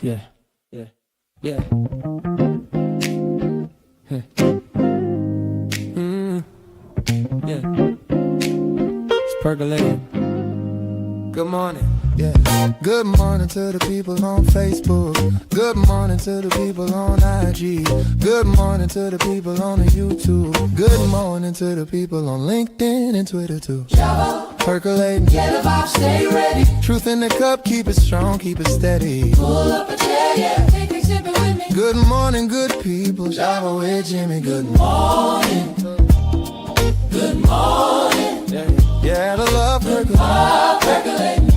Yeah, yeah, yeah. Huh. Yeah, it's percolating. Good morning. Yeah. Good morning to the people on Facebook. Good morning to the people on IG. Good morning to the people on the YouTube. Good morning to the people on LinkedIn and Twitter too. Java. Percolating. Get a vibe, stay ready. Truth in the cup, keep it strong, keep it steady. Pull up a chair, yeah. Take a sip with me. Good morning, good people. Java with Jimmy. Good morning. Good morning. Yeah, the love percolating. Love percolating.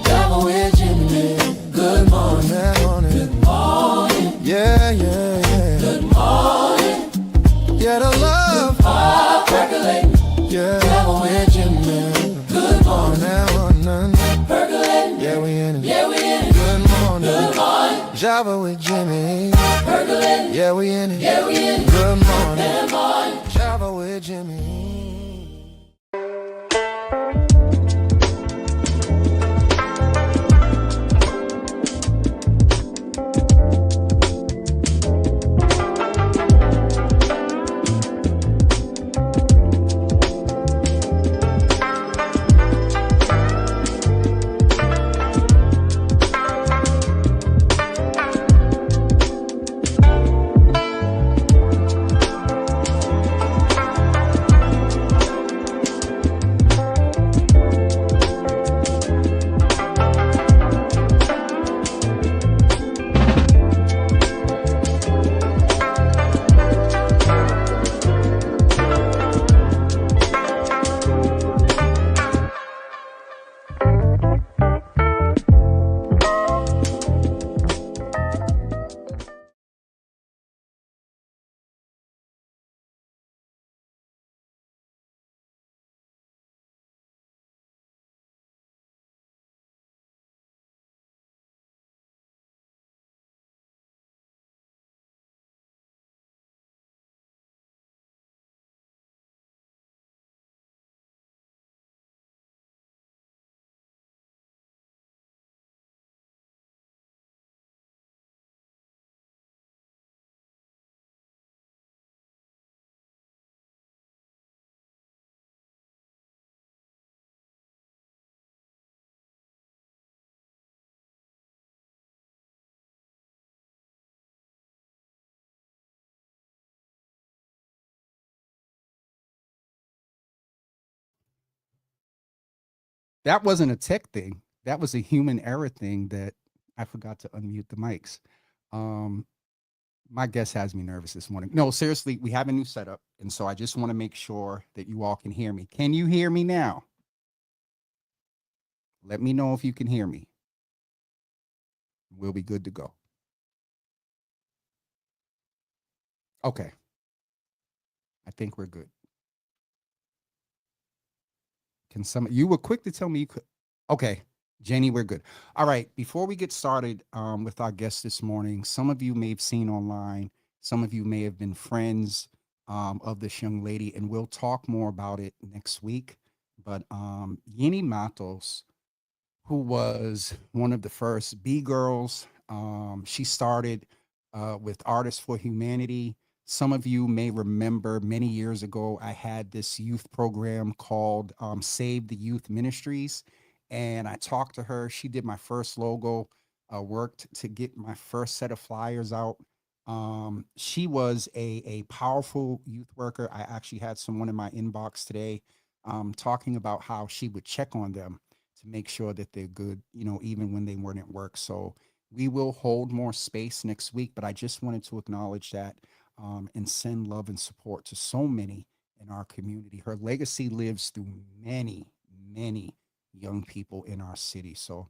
Java with Jimmy. Good morning. Good morning. Good morning. Yeah, yeah, yeah. Good morning. Yeah, the love percolating. Yeah, Java with Jimmy. Good morning. Percolating. Yeah, we in it. Yeah, we in it. Good morning. Good morning. Java with Jimmy. Percolating. Yeah, we in it. Yeah, we in it. Good morning. Good morning. Java with Jimmy. That wasn't a tech thing. That was a human error thing that I forgot to unmute the mics. Um, my guest has me nervous this morning. No, seriously, we have a new setup. And so I just want to make sure that you all can hear me. Can you hear me now? Let me know if you can hear me. We'll be good to go. Okay. I think we're good. Can some you were quick to tell me you could. Okay. Jenny, we're good. All right. Before we get started with our guest this morning, some of you may have seen online, some of you may have been friends of this young lady, and we'll talk more about it next week. But Yini Matos, who was one of the first B girls, she started with Artists for Humanity. Some of you may remember many years ago, I had this youth program called Save the Youth Ministries. And I talked to her. She did my first logo, worked to get my first set of flyers out. She was a powerful youth worker. I actually had someone in my inbox today talking about how she would check on them to make sure that they're good, even when they weren't at work. So we will hold more space next week, but I just wanted to acknowledge that and send love and support to so many in our community. Her legacy lives through many, many young people in our city. So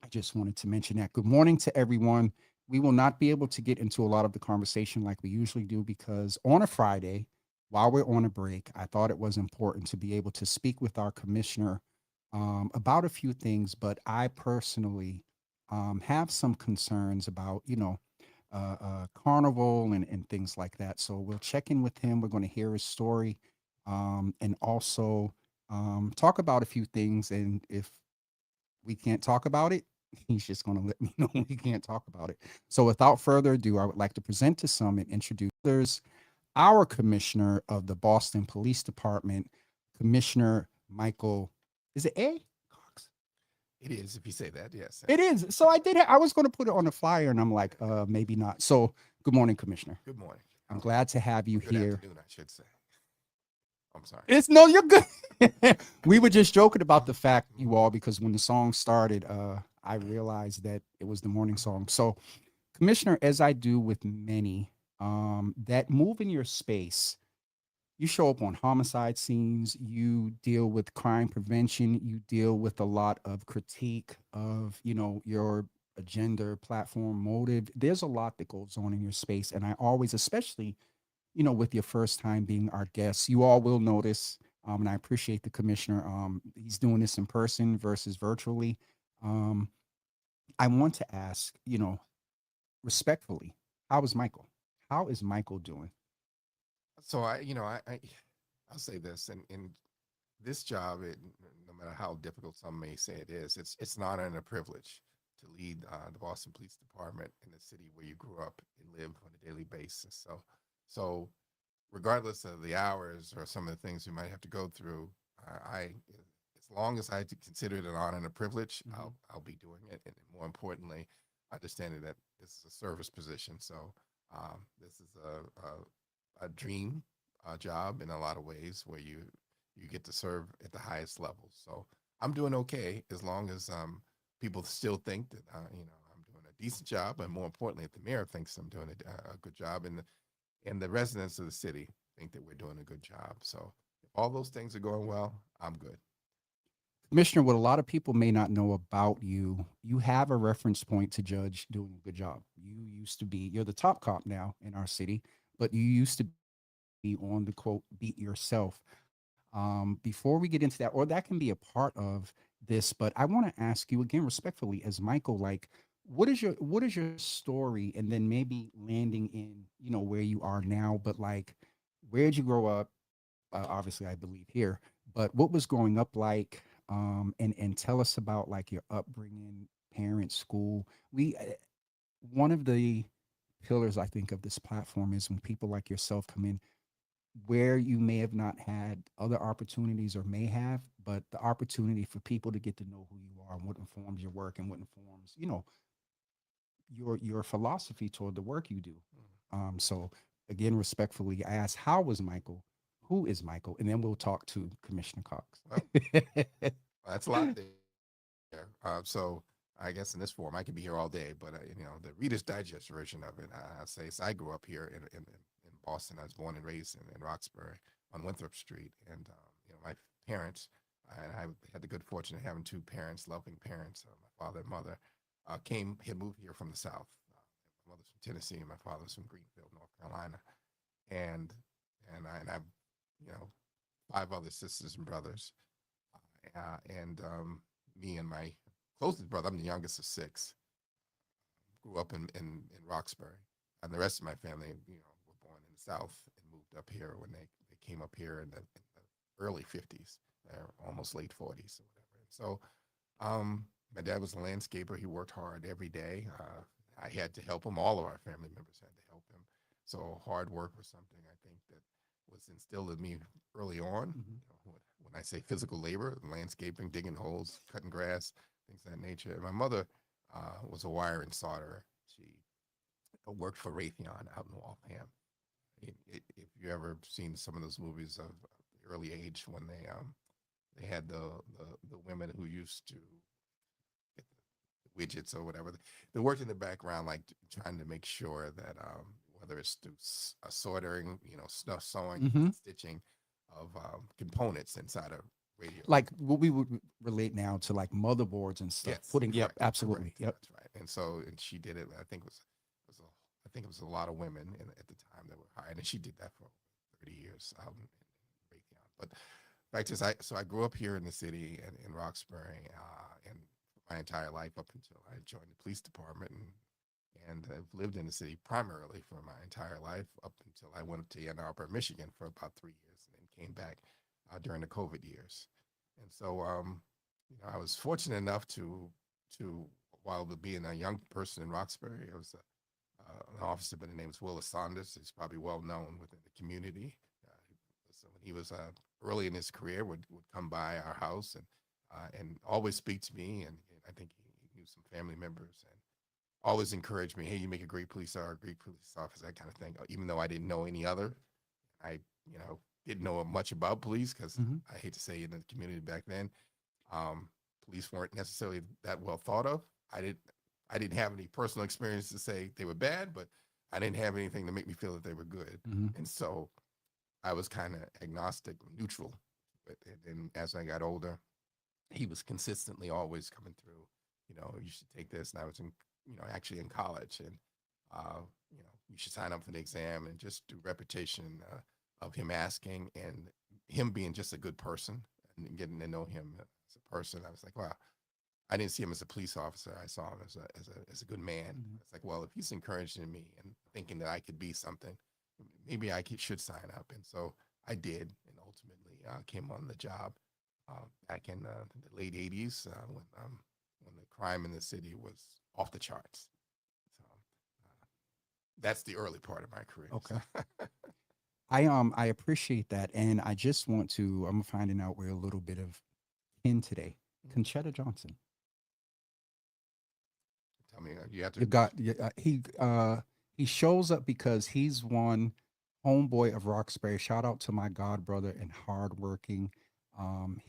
I just wanted to mention that. Good morning to everyone. We will not be able to get into a lot of the conversation like we usually do because on a Friday, while we're on a break, I thought it was important to be able to speak with our commissioner about a few things. But I personally have some concerns about, carnival and things like that. So we'll check in with him. We're going to hear his story and also talk about a few things. And if we can't talk about it, he's just going to let me know when we can't talk about it. So without further ado, I would like to present to some and introduce others our commissioner of the Boston Police Department, Commissioner Michael. Is it A? Cox? It is, if you say that, yes. It is. So I did. I was going to put it on the flyer, and I'm like, maybe not. So good morning, Commissioner. Good morning. I'm glad to have you Good here. afternoon, I should say. I'm sorry. It's no, you're good. We were just joking about the fact, you all, because when the song started, I realized that it was the morning song. So, Commissioner, as I do with many, that move in your space, you show up on homicide scenes, you deal with crime prevention, you deal with a lot of critique of, your agenda, platform, motive. There's a lot that goes on in your space. And I always, especially with your first time being our guest, you all will notice, and I appreciate the commissioner. He's doing this in person versus virtually. Um, I want to ask, respectfully, how is Michael? How is Michael doing? So I'll say this, and this job, no matter how difficult some may say it is, it's an honor and a privilege to lead the Boston Police Department in the city where you grew up and live on a daily basis. So regardless of the hours or some of the things we might have to go through, as long as I consider it an honor and a privilege, I'll be doing it. And more importantly, understanding that this is a service position. So this is a dream job in a lot of ways where you get to serve at the highest level. So I'm doing okay as long as people still think that I'm doing a decent job, and more importantly, if the mayor thinks I'm doing a good job, and the residents of the city think that we're doing a good job. So if all those things are going well, I'm good. Commissioner, what a lot of people may not know about you, you have a reference point to judge doing a good job. You're the top cop now in our city, but you used to be on the quote, beat yourself. Before we get into that, or that can be a part of this, but I want to ask you again respectfully as Michael, like, what is your story? And then maybe landing in, where you are now, but like, where'd you grow up? Obviously I believe here, but what was growing up like? And tell us about like your upbringing, parents, school. One of the pillars I think of this platform is when people like yourself come in where you may have not had other opportunities or may have, but the opportunity for people to get to know who you are and what informs your work and what informs, your philosophy toward the work you do. So again, respectfully, I ask, how was Michael? Who is Michael? And then we'll talk to Commissioner Cox. Well, that's a lot there. So I guess in this form, I could be here all day, but the Reader's Digest version of it, I say, so I grew up here in Boston. I was born and raised in Roxbury on Winthrop Street, and my parents, and I had the good fortune of having two parents, loving parents, my father and mother, had moved here from the South. My mother's from Tennessee, and my father's from Greenfield, North Carolina, and and I've you know five other sisters and brothers, and me and my closest brother, I'm the youngest of six, grew up in Roxbury, and the rest of my family, were born in the South and moved up here when they came up here in the early '50s, almost late '40s or whatever. So, my dad was a landscaper. He worked hard every day. I had to help him. All of our family members had to help him. So hard work was something I think that was instilled in me early on. Mhm. When I say physical labor, landscaping, digging holes, cutting grass, things of that nature. And my mother was a wire and solderer. She worked for Raytheon out in Waltham. If you ever seen some of those movies of the early age when they had the women who used to get the widgets or whatever, they worked in the background, like trying to make sure that whether it's through soldering, stuff sewing, Mhm. stitching of components inside a radio. Like what we would relate now to like motherboards and stuff. Yes, Putting, yep, correct, absolutely. correct. Yep. That's right. And she did it. I think I think it was a lot of women at the time that were hired, and she did that for 30 years out in Raytheon. But back to so I grew up here in the city in Roxbury, and my entire life up until I joined the police department, and I've lived in the city primarily for my entire life up until I went up to Ann Arbor, Michigan for about 3 years, and then came back during the COVID years. And so, I was fortunate enough to while being a young person in Roxbury, I was an officer by the name of Willis Saunders. He's probably well known within the community. So when he was early in his career, would come by our house and always speak to me. And I think he knew some family members and always encouraged me. Hey, you make a great police officer, great police officer, that kind of thing. Even though I didn't know any other, I didn't know much about police because I hate to say in the community back then, police weren't necessarily that well thought of. I didn't have any personal experience to say they were bad, but I didn't have anything to make me feel that they were good. And so I was kind of agnostic, neutral. But then as I got older, he was consistently always coming through. You should take this. And I was actually in college, and you should sign up for the exam, and just do repetition of him asking and him being just a good person and getting to know him as a person. I was like, wow. I didn't see him as a police officer. I saw him as a good man. It's like, well, if he's encouraging me and thinking that I could be something, maybe should sign up. And so I did, and ultimately came on the job back in the late '80s when the crime in the city was off the charts. So that's the early part of my career. Okay. So. I appreciate that, and I just want to. I'm finding out we're a little bit of in today. Conchetta Johnson. Tell me, you have to. You got he shows up because he's one homeboy of Roxbury. Shout out to my god brother and hardworking.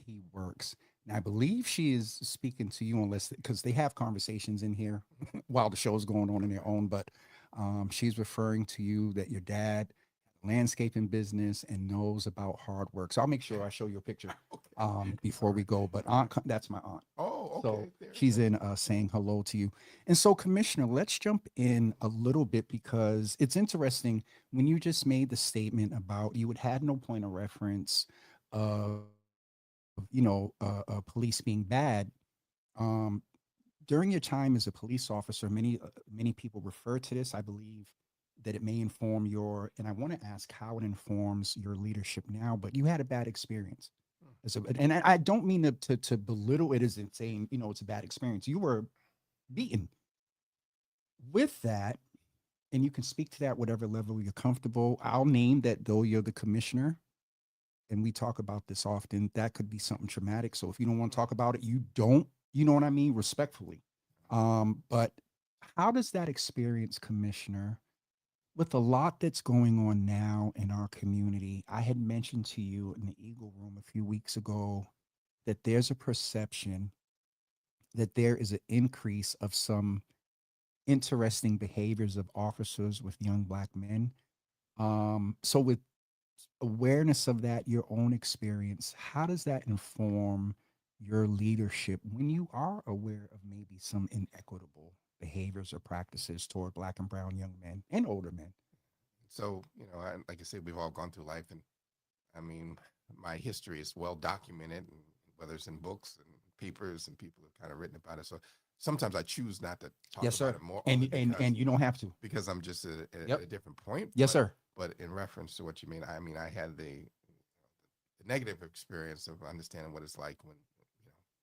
He works. And I believe she is speaking to you unless because they have conversations in here while the show's going on in their own. But she's referring to you that your dad landscaping business and knows about hard work. So I'll make sure I show you a picture before we go. But that's my aunt. Oh, okay. So she's in saying hello to you. And so, Commissioner, let's jump in a little bit because it's interesting when you just made the statement about you had no point of reference of police being bad. During your time as a police officer, many people refer to this. I believe that it may inform and I want to ask how it informs your leadership now. But you had a bad experience. And I don't mean to belittle it as in saying, it's a bad experience. You were beaten. With that, and you can speak to that whatever level you're comfortable. I'll name that though you're the commissioner, and we talk about this often, that could be something traumatic. So if you don't want to talk about it, you don't, you know what I mean? Respectfully. But how does that experience, Commissioner, with a lot that's going on now in our community? I had mentioned to you in the Eagle Room a few weeks ago that there's a perception that there is an increase of some interesting behaviors of officers with young Black men. So with awareness of that, your own experience, how does that inform your leadership when you are aware of maybe some inequitable behaviors or practices toward Black and brown young men and older men? So, like I said, we've all gone through life, and I mean, my history is well documented, whether it's in books and papers, and people have kind of written about it. So sometimes I choose not to talk about it more. And you don't have to, because I'm just at a different point. Yes, sir. But in reference to what you mean, I had the negative experience of understanding what it's like when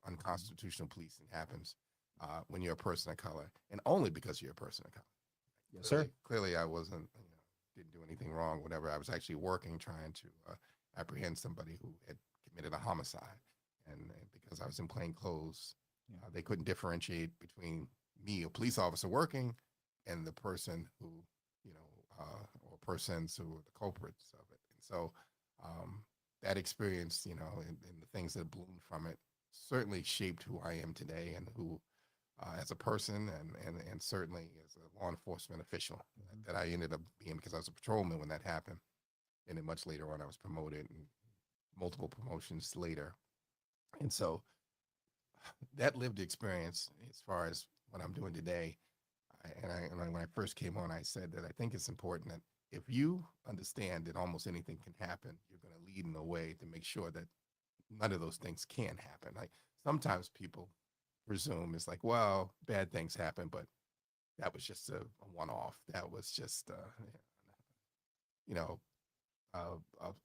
unconstitutional policing happens when you're a person of color, and only because you're a person of color. Yes, sir. Clearly, I wasn't, didn't do anything wrong, whatever. I was actually working, trying to apprehend somebody who had committed a homicide. And because I was in plain clothes, they couldn't differentiate between me, a police officer working, and the person who, or persons who were the culprits of it. And so that experience, and the things that bloomed from it certainly shaped who I am today and who, as a person and certainly as a law enforcement official that I ended up being, because I was a patrolman when that happened. And then much later on, I was promoted, and multiple promotions later. And so that lived experience, as far as what I'm doing today, when I first came on, I said that I think it's important that if you understand that almost anything can happen, you're going to lead in a way to make sure that none of those things can happen. Like sometimes people presume it's like, well, bad things happen, but that was just a one-off. That was just,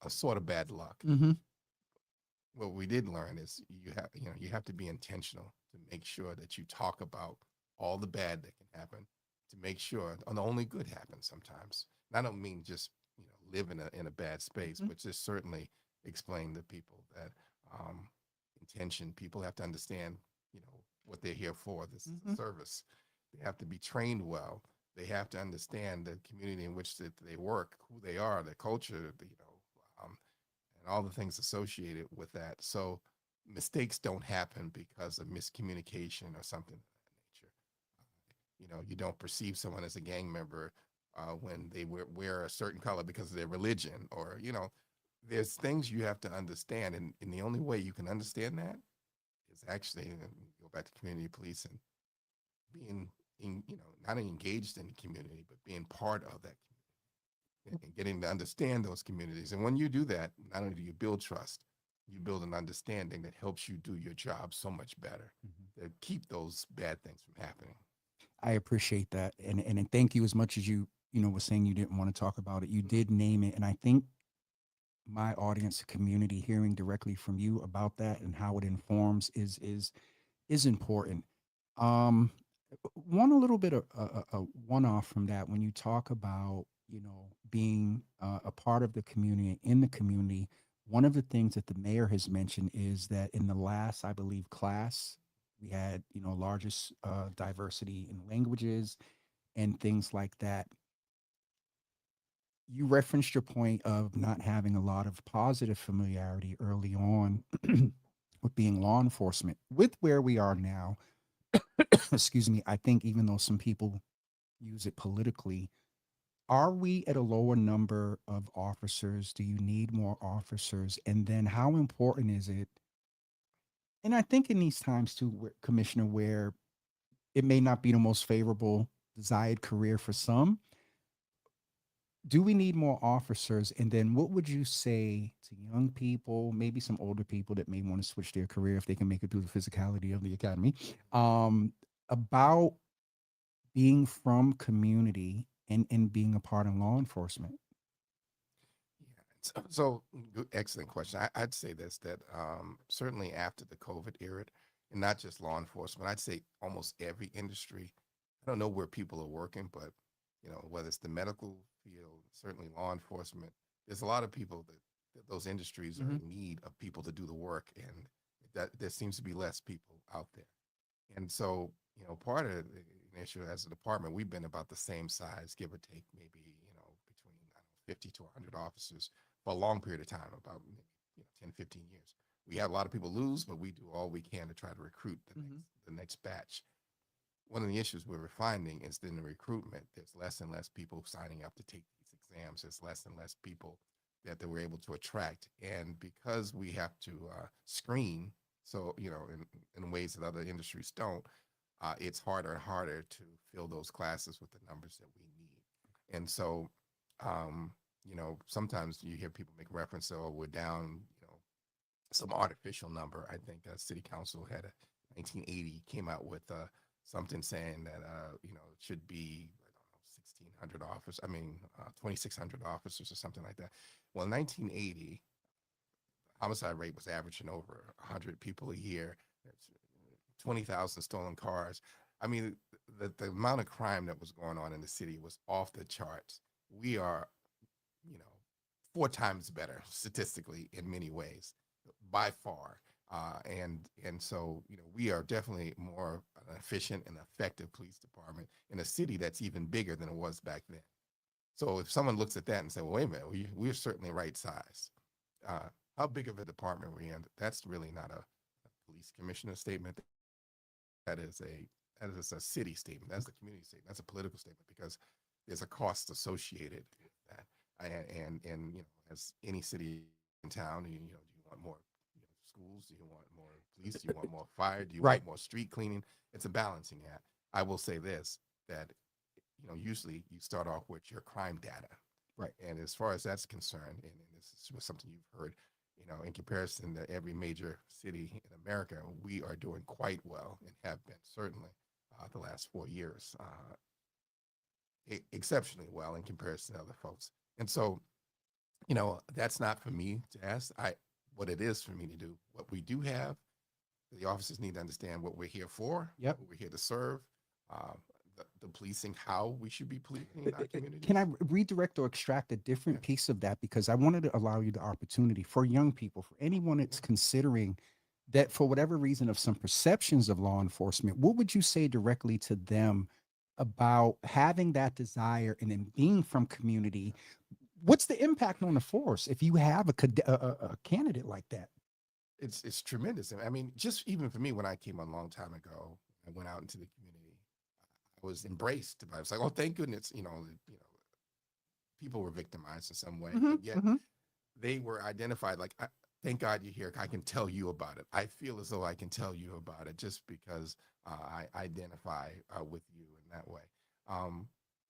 a sort of bad luck. Mm-hmm. What we did learn is you have to be intentional to make sure that you talk about all the bad that can happen to make sure, and only good happens sometimes. And I don't mean just live in a bad space, Mhm. but just certainly explain to people that intention. People have to understand, what they're here for. This is a Mhm. service. They have to be trained well. They have to understand the community in which they work, who they are, their culture, and all the things associated with that. So mistakes don't happen because of miscommunication or something of that nature. You don't perceive someone as a gang member when they wear a certain color because of their religion, or there's things you have to understand, and the only way you can understand that is actually, and go back to community policing, being not engaged in the community, but being part of that community and getting to understand those communities. And when you do that, not only do you build trust, you build an understanding that helps you do your job so much better, Mhm. to keep those bad things from happening. I appreciate that, and thank you. As much as you were saying you didn't want to talk about it, you did name it, and I think my audience community hearing directly from you about that and how it informs is important. Um, one a little bit of a one off from that when you talk about being a part of the community in the community. One of the things that the mayor has mentioned is that in the last, I believe, class we had largest diversity in languages and things like that. You referenced your point of not having a lot of positive familiarity early on with being law enforcement. With where we are now, excuse me, I think even though some people use it politically, are we at a lower number of officers? Do you need more officers? And then how important is it? And I think in these times too, Commissioner, where it may not be the most favorable desired career for some, do we need more officers? And then what would you say to young people, maybe some older people that may want to switch their career if they can make it through the physicality of the academy, about being from community and being a part of law enforcement? Yeah. So, excellent question. I'd say this, that certainly after the COVID era, and not just law enforcement, I'd say almost every industry. I don't know where people are working, but whether it's the medical field, certainly law enforcement, there's a lot of people that those industries are Hmm. in need of people to do the work, and that there seems to be less people out there. And so, part of the issue as a department, we've been about the same size, give or take, maybe, between, I don't know, 50 to 100 officers for a long period of time, about maybe, 10, 15 years. We had a lot of people lose, but we do all we can to try to recruit Hmm. the next batch. One of the issues we're finding is in the recruitment, there's less and less people signing up to take these exams. There's less and less people that we're able to attract. And because we have to screen, so, in ways that other industries don't, it's harder and harder to fill those classes with the numbers that we need. And so, sometimes you hear people make reference, oh, we're down, some artificial number. I think City Council had a 1980 came out with something saying that it should be, I don't know, 1,600 officers. I mean, 2,600 officers or something like that. Well, in 1980, homicide rate was averaging over 100 people a year. That's 20,000 stolen cars. I mean, the amount of crime that was going on in the city was off the charts. We are, you know, four times better statistically in many ways, by far. And so, we are definitely more efficient and effective police department in a city that's even bigger than it was back then. So if someone looks at that and say, well, wait a minute, we're certainly right size. Uh, how big of a department we're in, that's really not a police commissioner statement. That is a city statement. That's a community statement. That's a political statement, because there's a cost associated with that. And as any city in town, do you want more schools? Do you want more police? Do you want more fire? Do you Right. want more street cleaning? It's a balancing act. I will say this, that usually you start off with your crime data. Right. And as far as that's concerned, and this is something you've heard, in comparison to every major city in America, we are doing quite well and have been certainly the last 4 years, exceptionally well in comparison to other folks. And so, that's not for me to ask. What it is for me to do. What we do have, the officers need to understand what we're here for, Yep. what we're here to serve. uh, the policing, how we should be policing in our communities. Can I redirect or extract a different Yeah. piece of that? Because I wanted to allow you the opportunity for young people, for anyone that's considering that for whatever reason of some perceptions of law enforcement, what would you say directly to them about having that desire and then being from community? What's the impact on the force if you have a candidate like that? It's tremendous. I mean, just even for me, when I came a long time ago, I went out into the community. I was embraced. I was like, oh, thank goodness, people were victimized in some way, Hmm. but yet Hmm. they were identified. Like, thank God you're here. I can tell you about it. I feel as though I can tell you about it just because I identify with you in that way. Um,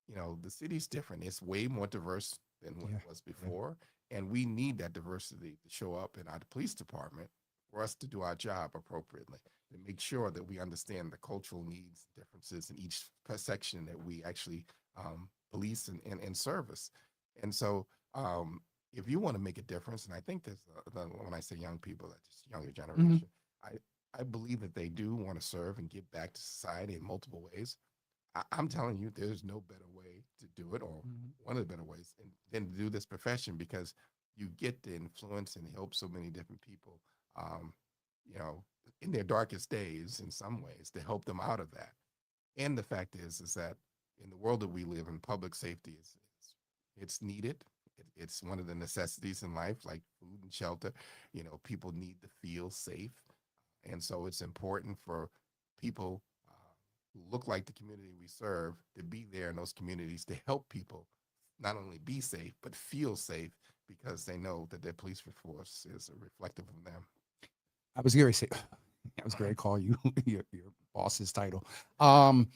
the city's different. It's way more diverse than what Yeah. it was before, and we need that diversity to show up in our police department for us to do our job appropriately, to make sure that we understand the cultural needs, differences in each section that we actually police and service. And so, if you want to make a difference, and I think when I say young people, that's just younger Hmm. generation, I believe that they do want to serve and give back to society in multiple ways. I'm telling you, there's no better way to do it, or one of the better ways, than to do this profession because you get to influence and help so many different people, um, you know, in their darkest days, in some ways, to help them out of that. And the fact is that in the world that we live in, public safety it's needed. It's one of the necessities in life, like food and shelter. People need to feel safe, and so it's important for people who look like the community we serve to be there in those communities to help people not only be safe but feel safe because they know that their police force is reflective of them. I was going to say, I was going to call you your boss's title. Um,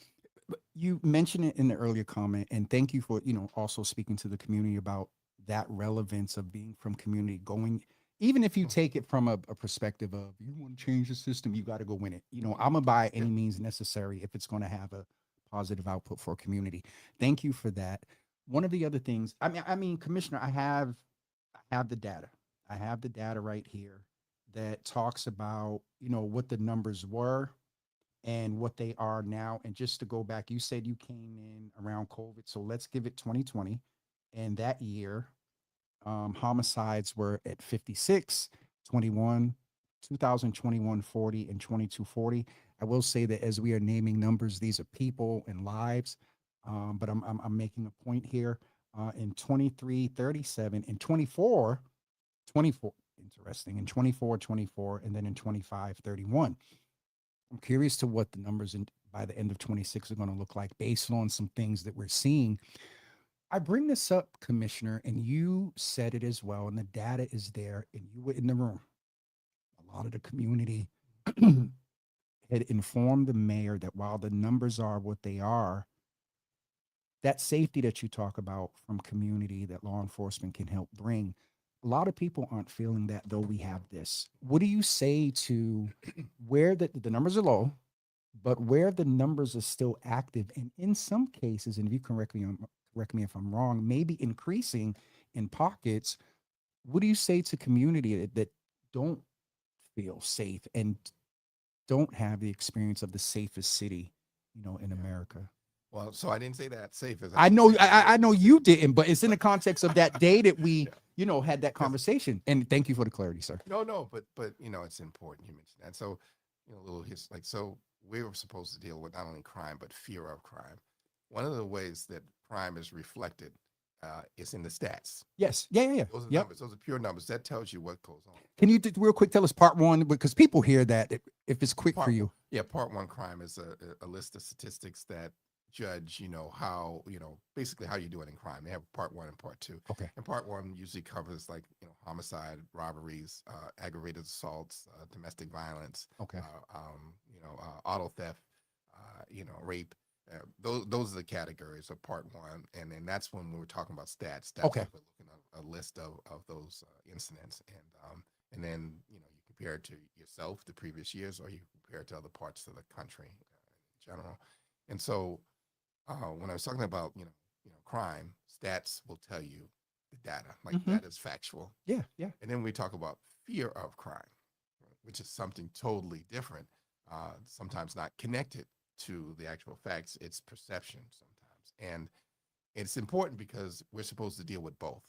you mentioned it in the earlier comment, and thank you for also speaking to the community about that relevance of being from community. Going, even if you take it from a perspective of you want to change the system, you got to go win it. I'm gonna buy Yeah. any means necessary if it's going to have a positive output for a community. Thank you for that. One of the other things, I mean, Commissioner, I have the data. I have the data right here that talks about what the numbers were and what they are now. And just to go back, you said you came in around COVID. So let's give it 2020. And that year, homicides were at 56, 21, 2021 40, and 22 40. I will say that as we are naming numbers, these are people and lives. But I'm making a point here. In 23 37, in 24 24, interesting, in 24 24, and then in 25 31. I'm curious to what the numbers by the end of 26 are going to look like based on some things that we're seeing. I bring this up, Commissioner, and you said it as well, and the data is there, and you were in the room. A lot of the community had informed the mayor that while the numbers are what they are, that safety that you talk about from community that law enforcement can help bring, a lot of people aren't feeling that though we have this. What do you say to where the numbers are low, but where the numbers are still active, and in some cases, and if you correct me if I'm wrong, maybe increasing in pockets, what do you say to community that don't feel safe and don't have the experience of the safest city, in Yeah. America? Well, so I didn't say that safe as I I said know, safe as I know dangerous. you didn't, but it's in the context of that day that we, Yeah. had that 'Cause conversation. And thank you for the clarity, sir. No, no, but it's important you mentioned that. So, a little like so we were supposed to deal with not only crime but fear of crime. One of the ways that crime is reflected is in the stats. Yes. Yeah. Yeah. Yeah. Those are Yep. numbers. Those are pure numbers. That tells you what goes on. Can you real quick tell us part one because people hear that if it's quick for you. Yeah, part one crime is a list of statistics that judge, how, basically how you're doing in crime. They have part one and part two. Okay. And part one usually covers like, homicide, robberies, aggravated assaults, domestic violence, Okay. auto theft, rape. Those are the categories of part one. And then that's when we were talking about stats. That's Okay. when we're looking at a list of those incidents. And then, you compare it to yourself, the previous years, or you compare it to other parts of the country in general. And so when I was talking about, crime, stats will tell you the data, like Hmm. that is factual. Yeah. Yeah. And then we talk about fear of crime, which is something totally different, sometimes not connected to the actual facts. It's perception sometimes. And it's important because we're supposed to deal with both.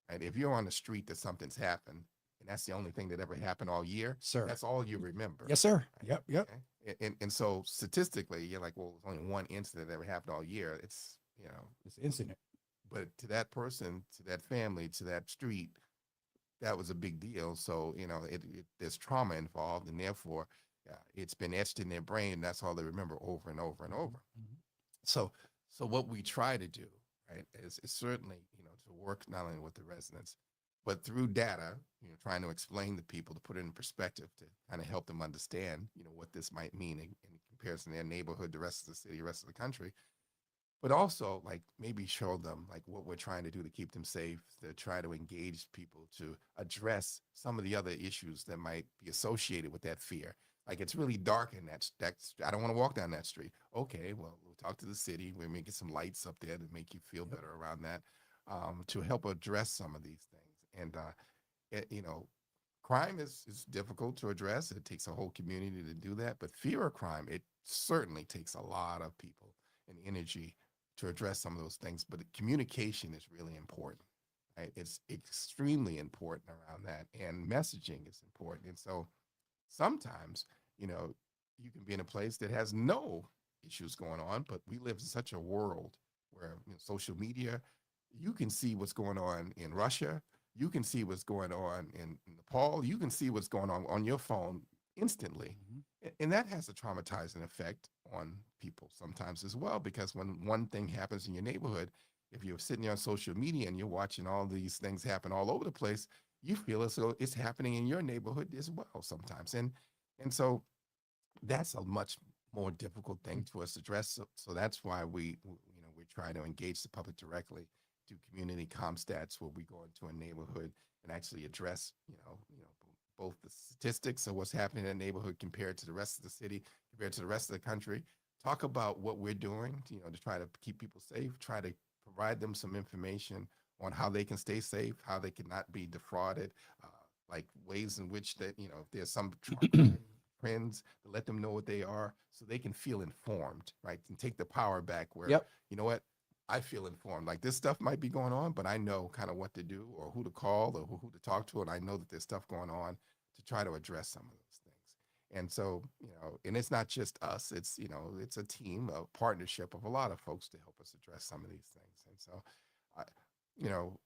Right? If you're on the street that something's happened, and that's the only thing that ever happened all year, Sir. that's all you remember. Yes, sir. Right? Yep. Okay? And so statistically, you're like, well, there's only one incident that ever happened all year. It's, It's incident. but to that person, to that family, to that street, that was a big deal. So, there's trauma involved, and therefore it's been etched in their brain. That's all they remember over and over and over. Mhm. So what we try to do, right, is certainly, to work not only with the residents, but through data, trying to explain to people, to put it in perspective, to kind of help them understand, what this might mean in comparison to their neighborhood, the rest of the city, the rest of the country. But also, like, maybe show them like what we're trying to do to keep them safe, to try to engage people, to address some of the other issues that might be associated with that fear. Like, it's really dark in that I don't want to walk down that street. Okay, well, we'll talk to the city. We're making some lights up there to make you feel better around that, to help address some of these things. And crime is difficult to address. It takes a whole community to do that. But fear of crime, it certainly takes a lot of people and energy to address some of those things. But communication is really important. Right? It's extremely important around that. And messaging is important. And so sometimes, you can be in a place that has no issues going on, but we live in such a world where, social media, you can see what's going on in Russia. You can see what's going on in Nepal. You can see what's going on your phone instantly. And that has a traumatizing effect on people sometimes as well, because when one thing happens in your neighborhood, if you're sitting there on social media and you're watching all these things happen all over the place, you feel as though it's happening in your neighborhood as well sometimes. And so that's a much more difficult thing to us to address. So that's why we try to engage the public directly, do community ComStats, where we go into a neighborhood and actually address, both the statistics of what's happening in the neighborhood compared to the rest of the city, compared to the rest of the country. Talk about what we're doing, to try to keep people safe, try to provide them some information on how they can stay safe, how they cannot be defrauded, like ways in which that, if there's some trends, to let them know what they are so they can feel informed, right? And take the power back where, you know what, I feel informed. Like, this stuff might be going on, but I know kind of what to do or who to call or who to talk to. And I know that there's stuff going on to try to address some of those things. And so, and it's not just us, it's, it's a team, a partnership of a lot of folks to help us address some of these things. And so,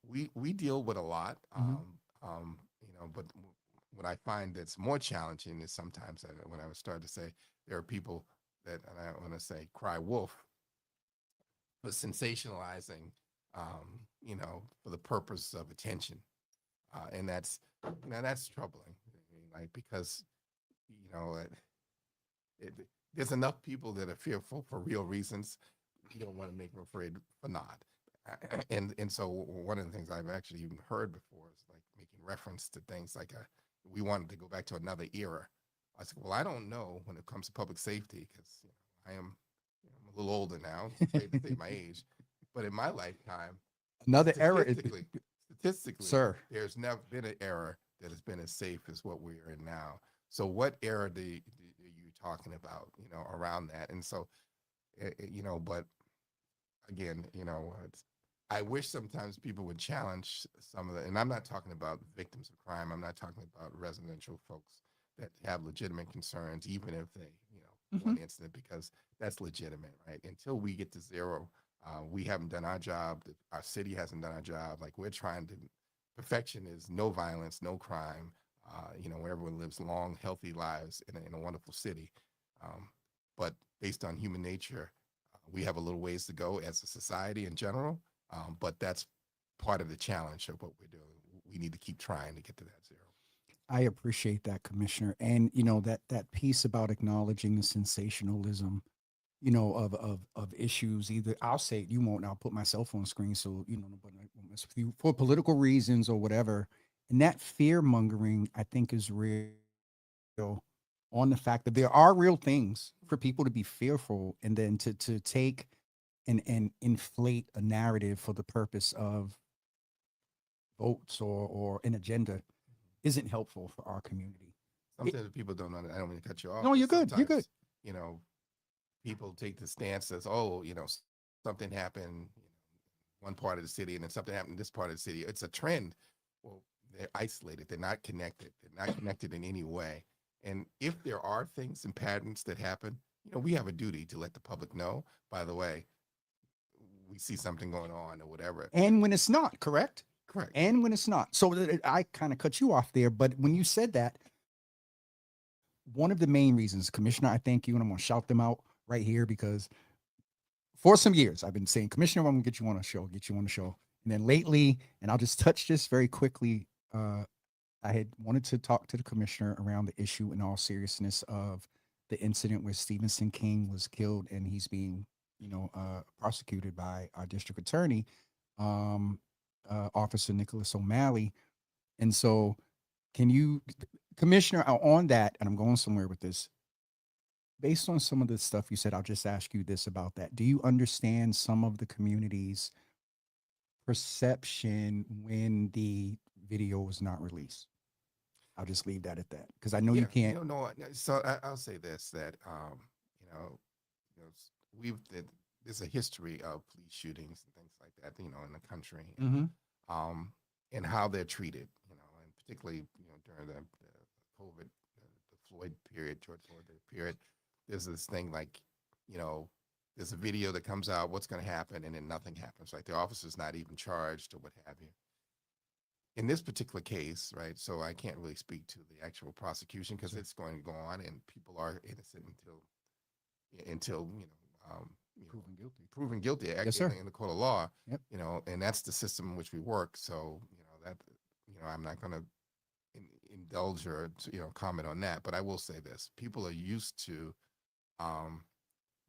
we deal with a lot, but what I find that's more challenging is sometimes when I would start to say there are people that, and I want to say cry wolf, but sensationalizing, for the purpose of attention. And that's troubling, like, because, there's enough people that are fearful for real reasons. You don't want to make them afraid for not. And so one of the things I've actually even heard before is like making reference to things like we wanted to go back to another era. I said, well, I don't know when it comes to public safety, because I am I'm a little older now, afraid to say my age, but in my lifetime, Another era, statistically, sir, there's never been an era that has been as safe as what we are in now. So what era are you talking about, around that? And so, but again, I wish sometimes people would challenge some of the, and I'm not talking about victims of crime. I'm not talking about residential folks that have legitimate concerns, even if they, one incident, because that's legitimate, right? Until we get to zero, we haven't done our job. Our city hasn't done our job. Like, we're trying to, perfection is no violence, no crime, where everyone lives long, healthy lives in a wonderful city. But based on human nature, we have a little ways to go as a society in general. But that's part of the challenge of what we're doing. We need to keep trying to get to that zero. I appreciate that, Commissioner. And, that piece about acknowledging the sensationalism, of issues. Either I'll say it, you won't, I'll put myself on screen so, nobody won't mess with you for political reasons or whatever. And that fear mongering, I think, is real, on the fact that there are real things for people to be fearful, and then to take and inflate a narrative for the purpose of votes or an agenda isn't helpful for our community. Sometimes people don't know. I don't mean to cut you off. No, you're good. You're good. people take the stance as, oh, something happened, one part of the city, and then something happened in this part of the city. It's a trend. Well, they're isolated. They're not connected. They're not connected in any way. And if there are things and patterns that happen, we have a duty to let the public know. By the way, we see something going on or whatever. And when it's not, correct? Correct. And when it's not. So I kind of cut you off there, but when you said that, one of the main reasons, Commissioner, I thank you, and I'm going to shout them out right here because for some years I've been saying, Commissioner, I'm going to get you on a show, And then lately, and I'll just touch this very quickly, I had wanted to talk to the commissioner around the issue in all seriousness of the incident where Stevenson King was killed and he's being, prosecuted by our district attorney, Officer Nicholas O'Malley. And so can you, Commissioner, on that, and I'm going somewhere with this, based on some of the stuff you said, I'll just ask you this about that. Do you understand some of the community's perception when the video was not released? I'll just leave that at that because I know you can't. No. So I'll say this, that we've there's a history of police shootings and things like that, in the country, and how they're treated, and particularly during the COVID, the Floyd period, George Floyd period. There's this thing like, there's a video that comes out, what's going to happen, and then nothing happens. Like the officer's not even charged or what have you. In this particular case, right, so I can't really speak to the actual prosecution because it's going to go on and people are innocent until proven guilty Yes, sir. in the court of law. Yep. And that's the system in which we work. So, that, I'm not going to indulge or, comment on that, but I will say this. People are used to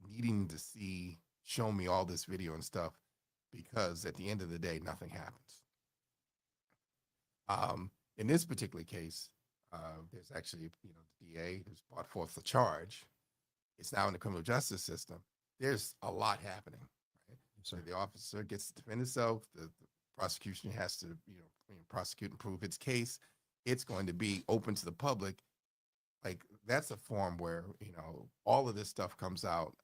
needing to show me all this video and stuff because at the end of the day, nothing happens. In this particular case, there's actually, the DA who's brought forth the charge. It's now in the criminal justice system. There's a lot happening. Right? So the officer gets to defend itself. The prosecution has to, prosecute and prove its case. It's going to be open to the public. Like that's a form where, all of this stuff comes out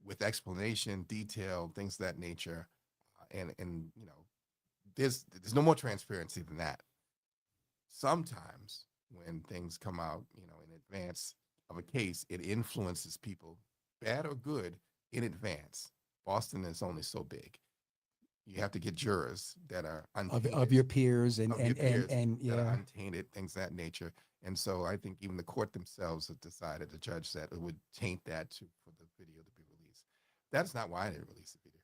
with explanation, detail, things of that nature. And there's no more transparency than that. Sometimes when things come out, in advance of a case, it influences people, bad or good, in advance. Boston is only so big. You have to get jurors that are untainted, of your peers and that are untainted, things of that nature. And so I think even the court themselves have decided, the judge, that it would taint that for the video to be released. That's not why I didn't release the video.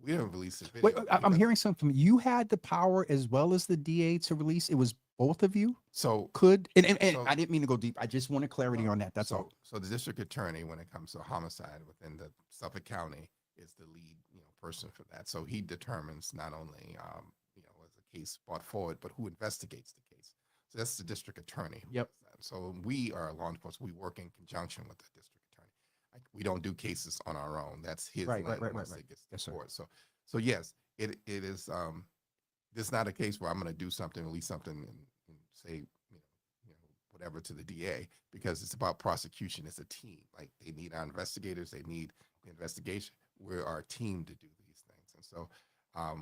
We didn't release the video. Wait, I'm hearing something from you. Had the power as well as the DA to release. It was both of you. So and I didn't mean to go deep. I just wanted clarity on that. That's all. So the district attorney, when it comes to homicide within the Suffolk County, is the lead person for that. So he determines not only as a case brought forward, but who investigates the case. So that's the district attorney. Yep. So we are law enforcement. We work in conjunction with the district attorney. We don't do cases on our own. That's his right. Yes, court. So yes, it is. This is not a case where I'm going to do something, release something, and say whatever to the DA, because it's about prosecution. It's a team. Like they need our investigators. They need the investigation. We're our team to do these things. And so,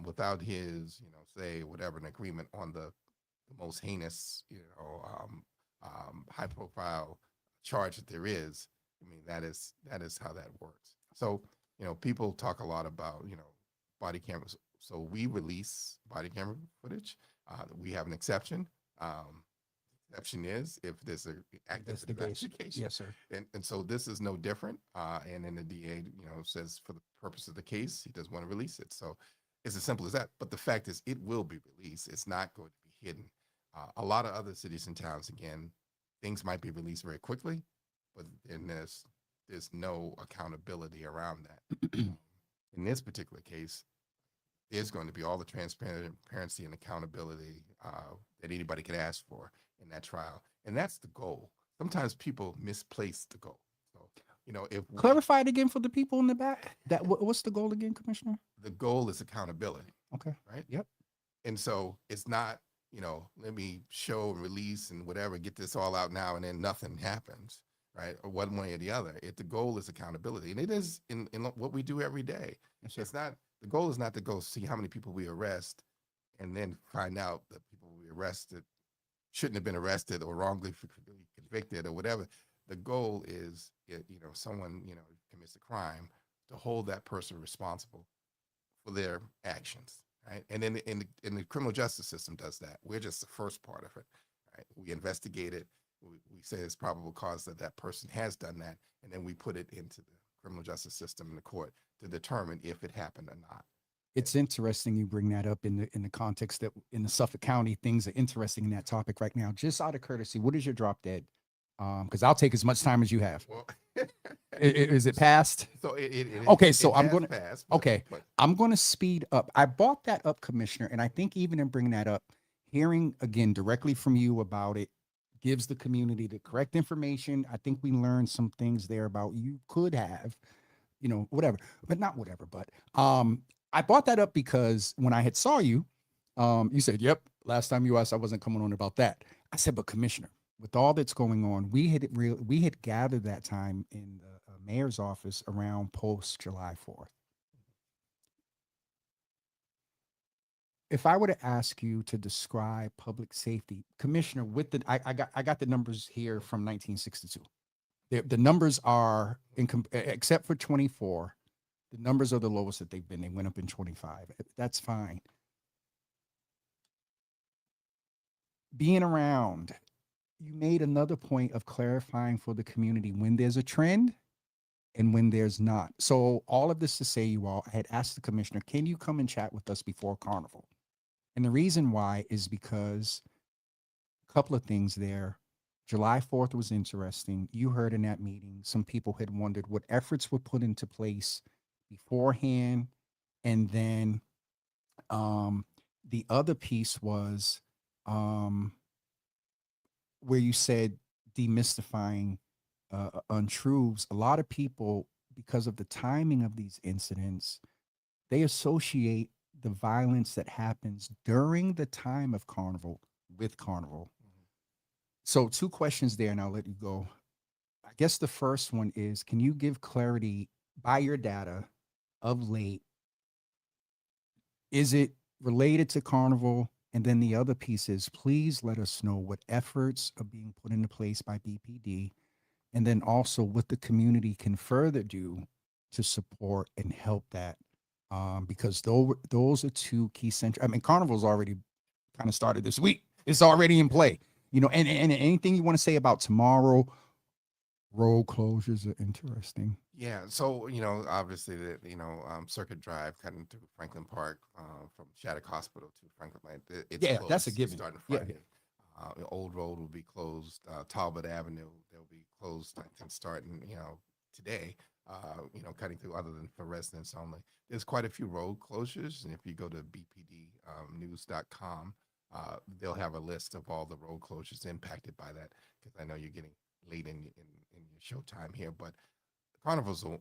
without his say whatever an agreement on the most heinous high profile charge that there is. I mean, that is how that works. So, people talk a lot about, body cameras. So we release body camera footage. We have an exception. Exception is if there's an active investigation. Yes, sir. And so this is no different. And then the DA, says for the purpose of the case, he doesn't want to release it. So it's as simple as that. But the fact is, it will be released. It's not going to be hidden. A lot of other cities and towns, again, things might be released very quickly, but then there's no accountability around that. In this particular case, there's going to be all the transparency and accountability that anybody could ask for in that trial. And that's the goal. Sometimes people misplace the goal. So, if clarify it again for the people in the back, what's the goal again, Commissioner? The goal is accountability. Okay. Right. Yep. And so it's not, let me show and release and whatever, get this all out now, and then nothing happens. right? Or one way or the other. The goal is accountability, and it is in what we do every day. Yes, sir. It's not the goal is not to go see how many people we arrest and then find out that people we arrested shouldn't have been arrested or wrongly convicted or whatever. The goal is, someone commits a crime, to hold that person responsible for their actions, right? And then in the criminal justice system does that. We're just the first part of it, right? We investigate it. We say it's probable cause that that person has done that, and then we put it into the criminal justice system in the court to determine if it happened or not. It's interesting you bring that up in the context that in the Suffolk County things are interesting in that topic right now. Just out of courtesy, what is your drop dead? Because I'll take as much time as you have. Well, Is it passed? so it Okay, so it I'm has gonna passed, okay, but I'm gonna speed up. I brought that up, Commissioner, and I think even in bringing that up, hearing again directly from you about it gives the community the correct information. I think we learned some things there about you could have, whatever, but not whatever. But I brought that up because when I had saw you, you said, "Yep, last time you asked, I wasn't coming on about that." I said, "But Commissioner, with all that's going on, we had gathered that time in the mayor's office around post July 4th. If I were to ask you to describe public safety, Commissioner, with I got the numbers here from 1962. The numbers are except for 24, the numbers are the lowest that they've been. They went up in 25. That's fine. Being around, you made another point of clarifying for the community when there's a trend and when there's not. So all of this to say, you all, I had asked the commissioner, can you come and chat with us before Carnival? And the reason why is because a couple of things there. July 4th was interesting. You heard in that meeting, some people had wondered what efforts were put into place beforehand. And then the other piece was where you said demystifying untruths. A lot of people, because of the timing of these incidents, they associate the violence that happens during the time of Carnival with Carnival. So, two questions there, and I'll let you go. I guess the first one is, can you give clarity by your data of late? Is it related to Carnival? And then the other piece is, please let us know what efforts are being put into place by BPD, and then also what the community can further do to support and help that. Because those are two key central. I mean, Carnival's already kind of started this week. It's already in play. And anything you want to say about tomorrow? Road closures are interesting. yeah, so obviously Circuit Drive cutting through Franklin Park, from Shattuck Hospital to Franklin, it's Yeah, closed. that's a It's given. starting Yeah, Friday. The Old Road will be closed. Talbot Avenue, they'll be closed, I think, starting today. Cutting through, other than for residents only. There's quite a few road closures, and if you go to bpdnews.com, they'll have a list of all the road closures impacted by that. Because I know you're getting late in your showtime here, but Carnival's a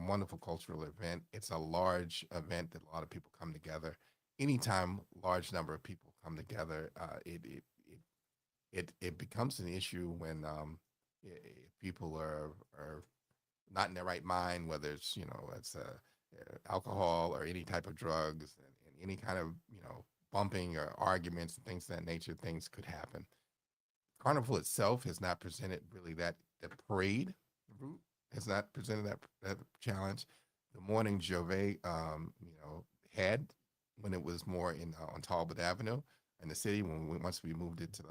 wonderful cultural event. It's a large event that a lot of people come together. Anytime large number of people come together, it becomes an issue when people are not in their right mind, whether it's alcohol or any type of drugs, and any kind of bumping or arguments and things of that nature. Things could happen. Carnival itself has not presented really that the parade route has not presented that challenge. The morning Gervais, had, when it was more in on Talbot Avenue in the city. Once we moved it to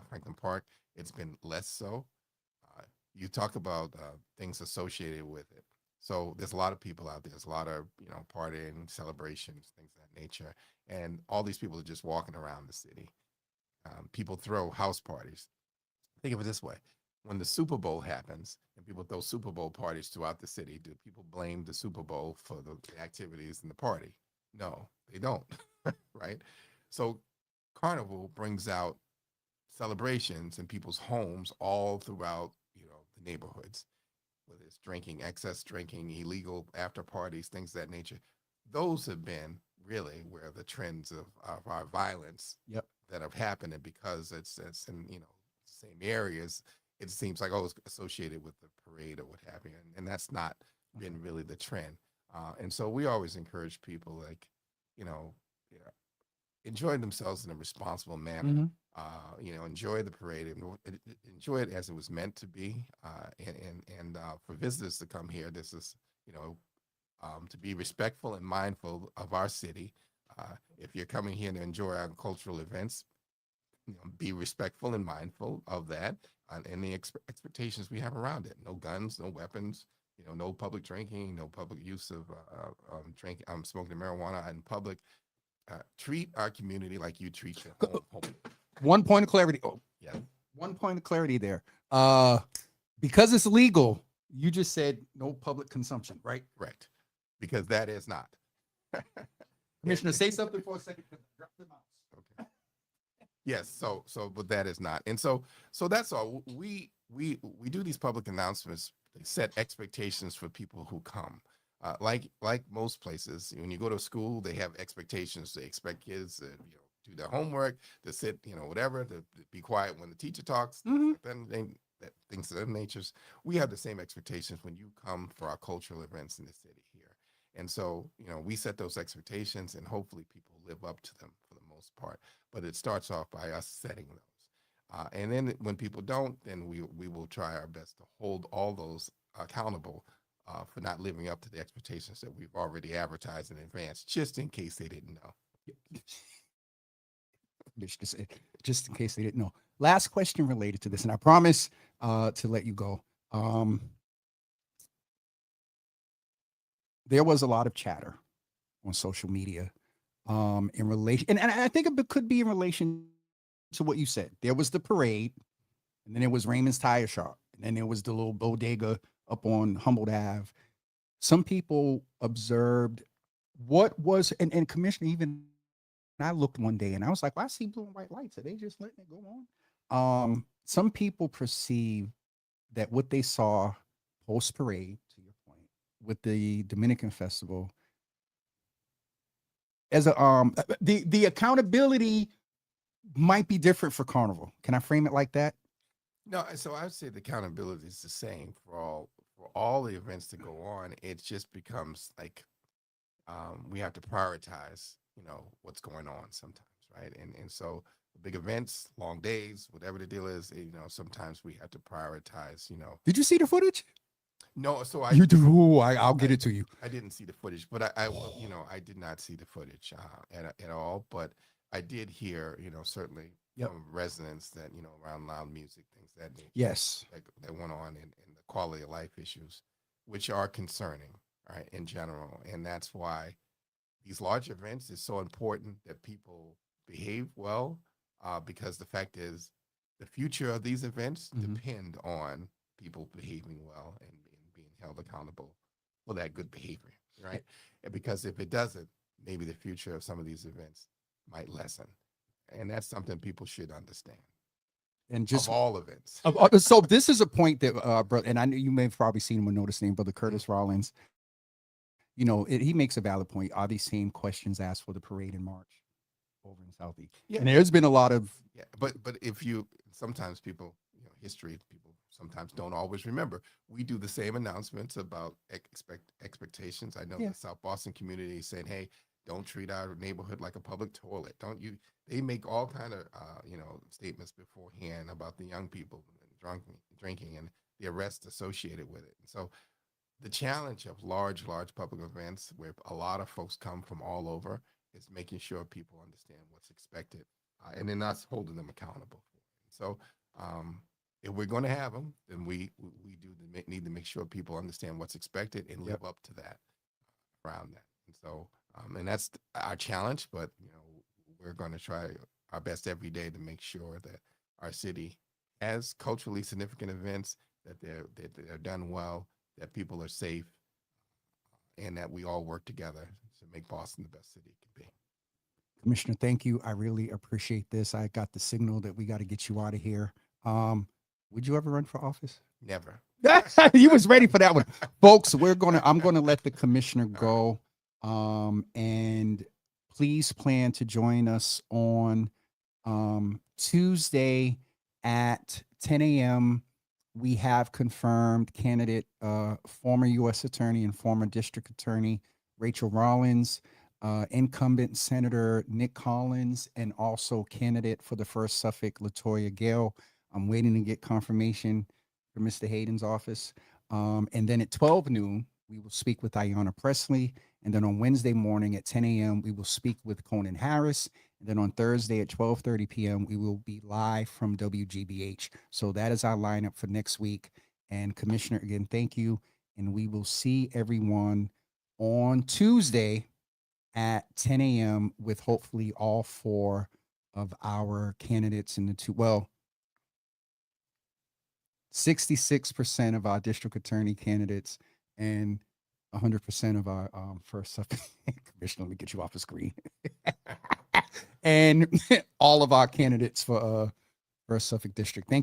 Franklin Park, it's been less so. You talk about things associated with it. So there's a lot of people out there. There's a lot of partying, celebrations, things of that nature, and all these people are just walking around the city. People throw house parties. Think of it this way: when the Super Bowl happens and people throw Super Bowl parties throughout the city, do people blame the Super Bowl for the activities in the party? No, they don't. Right? So Carnival brings out celebrations in people's homes all throughout the neighborhoods, whether it's drinking, excess drinking, illegal after parties, things of that nature. Those have been really where the trends of our violence Yep. that have happened, and because it's in the same areas, it seems like, oh, it's associated with the parade or what have you, and that's not been really the trend. And so we always encourage people, like, you know, yeah, enjoy themselves in a responsible manner. Mm-hmm. Enjoy the parade and enjoy it as it was meant to be. For visitors to come here, this is, you know, to be respectful and mindful of our city. If you're coming here to enjoy our cultural events, be respectful and mindful of that and the expectations we have around it. No guns, no weapons, no public drinking, no public use of smoking marijuana in public. Treat our community like you treat your home. One point of clarity. Oh, Yeah. One point of clarity there. Because it's legal, you just said no public consumption, right? Right. Because that is not. Commissioner, say something for a second. Drop the mouse. Okay. Yes. But that is not. And so that's all. We do these public announcements. They set expectations for people who come. Like most places, when you go to school, they have expectations. They expect kids to do their homework, to sit, whatever, to be quiet when the teacher talks. Mm-hmm. Things of that nature. We have the same expectations when you come for our cultural events in the city here. And so, we set those expectations, and hopefully people live up to them for the most part. But it starts off by us setting those. And then when people don't, then we will try our best to hold all those accountable for not living up to the expectations that we've already advertised in advance, just in case they didn't know. Just in case they didn't know. Last question related to this, and I promise to let you go. There was a lot of chatter on social media in relation, and I think it could be in relation to what you said. There was the parade, and then there was Raymond's Tire Shop, and then there was the little bodega up on Humboldt Ave. Some people observed what was, and Commissioner, even I looked one day and I was like, well, I see blue and white lights. Are they just letting it go on? Some people perceive that what they saw post parade, to your point, with the Dominican festival, as a the accountability might be different for Carnival. Can I frame it like that? No, so I would say the accountability is the same for all the events that go on. It just becomes like we have to prioritize, what's going on sometimes, right? And so big events, long days, whatever the deal is, sometimes we have to prioritize, Did you see the footage? No, so You do. I'll get it to you. I didn't see the footage, but I did not see the footage at all. But I did hear, certainly from residents that, around loud music, things that nature, Yes, that went on, and the quality of life issues, which are concerning, right, in general. And that's why these large events is so important that people behave well, because the fact is the future of these events depend on people behaving well and being held accountable for that good behavior, right? And because if it doesn't, maybe the future of some of these events might lessen. And that's something people should understand. And just of all events. So this is a point that, brother, and I know you may have probably seen him or noticed him, Brother Curtis Rollins. He makes a valid point. Are these same questions asked for the parade in March over in Southeast? Yeah. And there's been a lot of but if you sometimes people, history, people sometimes don't always remember. We do the same announcements about expectations. I know the South Boston community is saying, hey, don't treat our neighborhood like a public toilet. They make all kind of statements beforehand about the young people and drinking and the arrests associated with it. And so the challenge of large public events where a lot of folks come from all over is making sure people understand what's expected, and then us holding them accountable for it. So if we're going to have them, then we need to make sure people understand what's expected and live up to that, around that. And so and that's our challenge, but we're going to try our best every day to make sure that our city has culturally significant events, that they're done well, that people are safe, and that we all work together to make Boston the best city it can be. Commissioner, thank you. I really appreciate this. I got the signal that we got to get you out of here. Would you ever run for office? Never. You was ready for that one. Folks, I'm gonna let the commissioner go. And please plan to join us on Tuesday at 10 a.m. we have confirmed candidate, former U.S. Attorney and former District Attorney Rachel Rollins, incumbent Senator Nick Collins, and also candidate for the first Suffolk, Latoya Gale. I'm waiting to get confirmation from Mr. Hayden's office. And then at 12 noon, we will speak with Ayanna Presley. And then on Wednesday morning at 10 a.m., we will speak with Conan Harris. And then on Thursday at 12:30 p.m., we will be live from WGBH. So that is our lineup for next week. And Commissioner, again, thank you. And we will see everyone on Tuesday at 10 a.m. with hopefully all four of our candidates in the two. Well, 66% of our district attorney candidates and 100% of our first commissioner. Let me get you off the screen. And all of our candidates for first Suffolk district. Thank you.